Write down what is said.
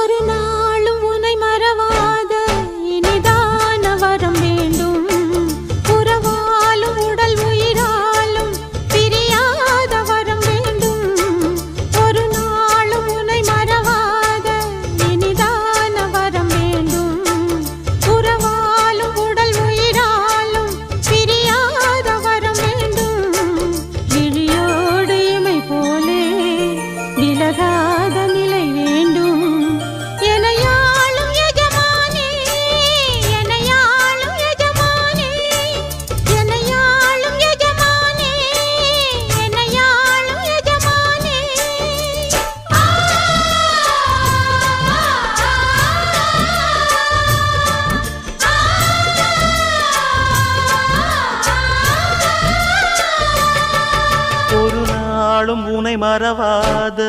ஒரு நாளும் உன்னை மறவாத இனிதான வரம் வேண்டும். உறவாலும் உடல் உயிராலும் பிரியாத வரம் வேண்டும். ஒரு நாளும் உன்னை மறவாத இனிதான வரம் வேண்டும். உறவாலும் உடல் உயிராலும் பிரியாத வரம் வேண்டும். விழியோடு இமை போலே விலகாத நிலை வேண்டும். எனையாளும் எஜமானே, எனையாளும் எஜமானே, எனையாளும் எஜமானே, எனையாளும் எஜமானே. ஒரு நாளும் உனை மறவாத